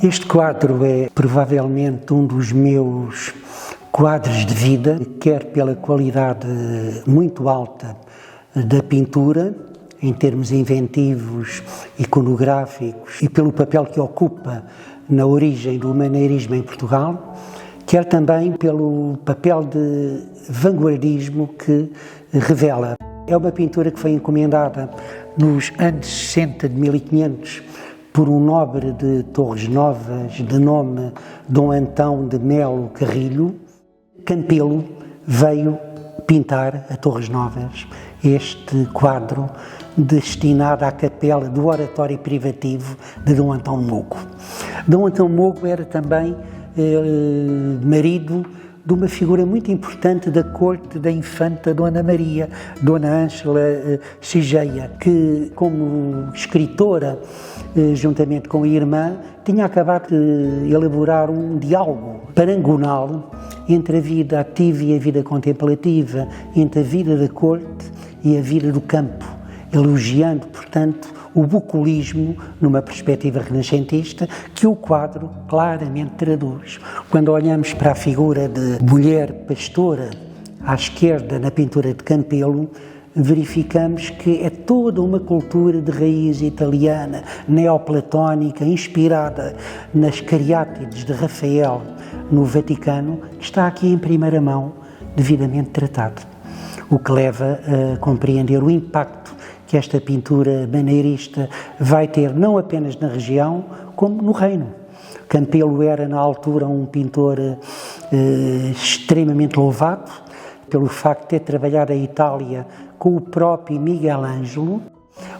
Este quadro é provavelmente um dos meus quadros de vida, quer pela qualidade muito alta da pintura, em termos inventivos, iconográficos, e pelo papel que ocupa na origem do maneirismo em Portugal, quer também pelo papel de vanguardismo que revela. É uma pintura que foi encomendada nos anos 60 de 1500 por um nobre de Torres Novas, de nome Dom Antão de Melo Carrilho. Campelo veio pintar a Torres Novas este quadro destinado à capela do oratório privativo de Dom Antão Mogo. Dom Antão Mogo era também marido de uma figura muito importante da corte da infanta Dona Maria, Dona Ângela Cigeia, que como escritora, juntamente com a irmã, tinha acabado de elaborar um diálogo parangonal entre a vida ativa e a vida contemplativa, entre a vida da corte e a vida do campo, elogiando, portanto, o bucolismo numa perspectiva renascentista que o quadro claramente traduz. Quando olhamos para a figura de mulher pastora à esquerda na pintura de Campelo, verificamos que é toda uma cultura de raiz italiana, neoplatónica, inspirada nas cariátides de Rafael no Vaticano, que está aqui em primeira mão, devidamente tratado. O que leva a compreender o impacto que esta pintura maneirista vai ter não apenas na região, como no reino. Campelo era, na altura, um pintor extremamente louvado, pelo facto de ter trabalhado em Itália com o próprio Miguel Ângelo,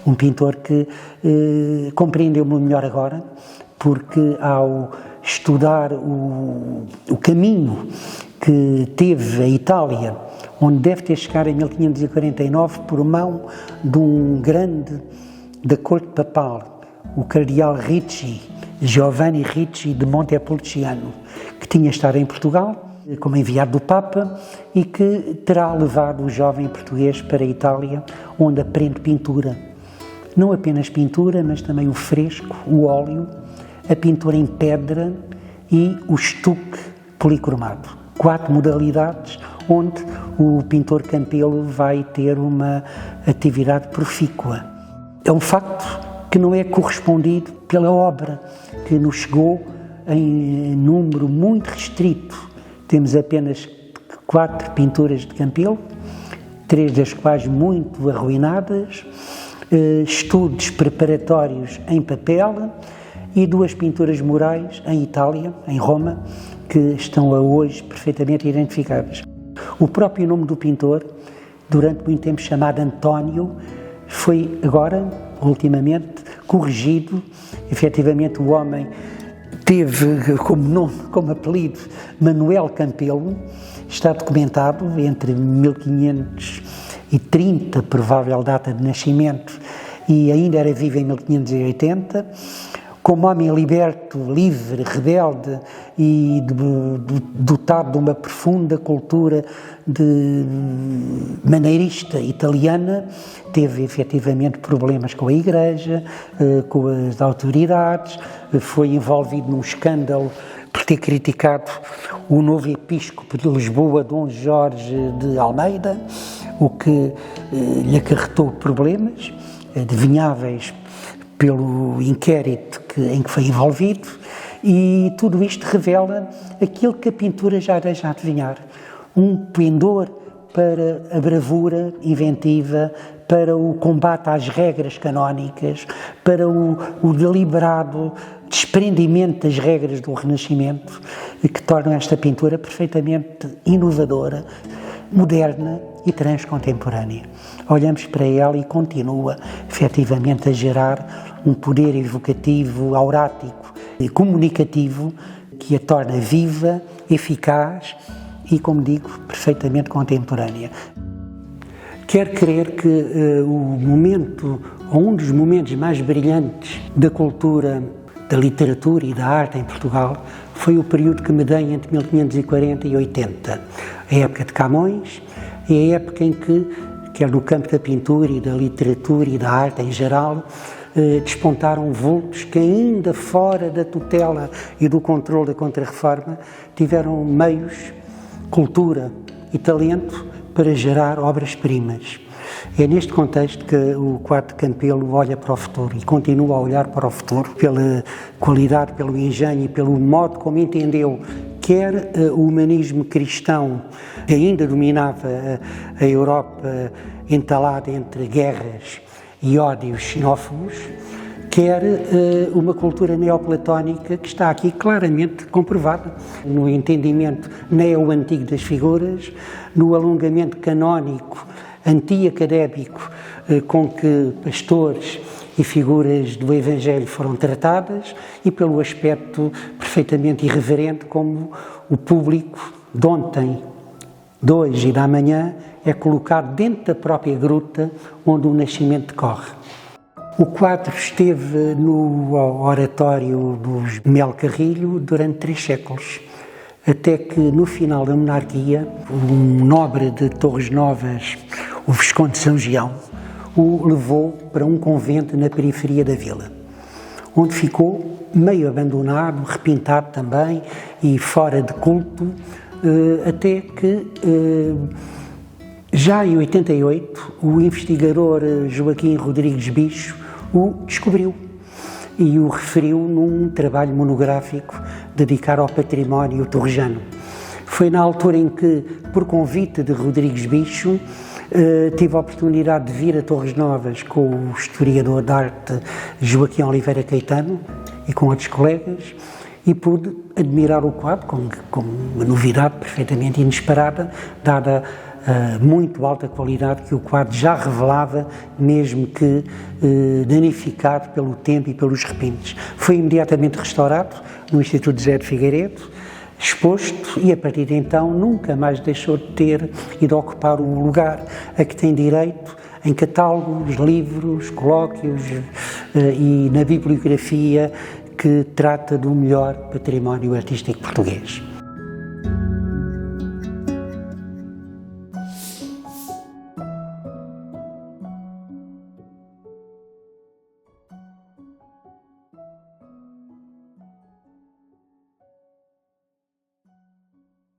um pintor que compreendeu-me melhor agora, porque ao estudar o caminho que teve a Itália, onde deve ter chegado em 1549 por mão de um grande da corte papal, o cardeal Ricci, Giovanni Ricci de Montepulciano, que tinha estado em Portugal como enviado do Papa e que terá levado o jovem português para a Itália, onde aprende pintura. Não apenas pintura, mas também o fresco, o óleo, a pintura em pedra e o estuque policromado. 4 modalidades onde o pintor Campelo vai ter uma atividade profícua. É um facto que não é correspondido pela obra, que nos chegou em número muito restrito. Temos apenas 4 pinturas de Campelo, 3 das quais muito arruinadas, estudos preparatórios em papel e 2 pinturas murais em Itália, em Roma, que estão hoje perfeitamente identificadas. O próprio nome do pintor, durante muito tempo chamado António, foi agora, ultimamente, corrigido. Efetivamente, o homem teve como nome, como apelido, Manuel Campelo. Está documentado entre 1530, provável data de nascimento, e ainda era vivo em 1580. Como homem liberto, livre, rebelde e dotado de uma profunda cultura maneirista italiana, teve efetivamente problemas com a Igreja, com as autoridades, foi envolvido num escândalo por ter criticado o novo episcopo de Lisboa, Dom Jorge de Almeida, o que lhe acarretou problemas adivinháveis pelo inquérito em que foi envolvido, e tudo isto revela aquilo que a pintura já deixa adivinhar. Um pendor para a bravura inventiva, para o combate às regras canónicas, para o deliberado desprendimento das regras do Renascimento, que tornam esta pintura perfeitamente inovadora, moderna e transcontemporânea. Olhamos para ela e continua, efetivamente, a gerar um poder evocativo, aurático e comunicativo que a torna viva, eficaz e, como digo, perfeitamente contemporânea. Quero crer que o momento, ou um dos momentos mais brilhantes da cultura, da literatura e da arte em Portugal, foi o período que me dei entre 1540 e 80, a época de Camões, e a época em que, quer no campo da pintura e da literatura e da arte em geral, despontaram vultos que, ainda fora da tutela e do controle da Contra-Reforma, tiveram meios, cultura e talento para gerar obras-primas. É neste contexto que o Quadro de Campelo olha para o futuro e continua a olhar para o futuro pela qualidade, pelo engenho e pelo modo como entendeu quer o humanismo cristão, que ainda dominava a Europa entalada entre guerras e ódios xenófobos, quer uma cultura neoplatónica que está aqui claramente comprovada no entendimento neo-antigo das figuras, no alongamento canónico anti-académico com que pastores e figuras do Evangelho foram tratadas e pelo aspecto perfeitamente irreverente como o público de ontem, de hoje e da manhã é colocado dentro da própria gruta onde o nascimento decorre. O quadro esteve no oratório dos Mel Carrilho durante 3 séculos, até que no final da monarquia, um nobre de Torres Novas, o Visconde de São Gião, o levou para um convento na periferia da vila, onde ficou meio abandonado, repintado também e fora de culto, até que já em 88 o investigador Joaquim Rodrigues Bicho o descobriu e o referiu num trabalho monográfico dedicado ao património torrejano. Foi na altura em que, por convite de Rodrigues Bicho, tive a oportunidade de vir a Torres Novas com o historiador de arte Joaquim Oliveira Caetano e com outros colegas e pude admirar o quadro com uma novidade perfeitamente inesperada, dada a muito alta qualidade que o quadro já revelava, mesmo que danificado pelo tempo e pelos repintos. Foi imediatamente restaurado no Instituto José de Figueiredo, exposto e a partir de então nunca mais deixou de ter e de ocupar o lugar a que tem direito em catálogos, livros, colóquios e na bibliografia que trata do melhor património artístico português.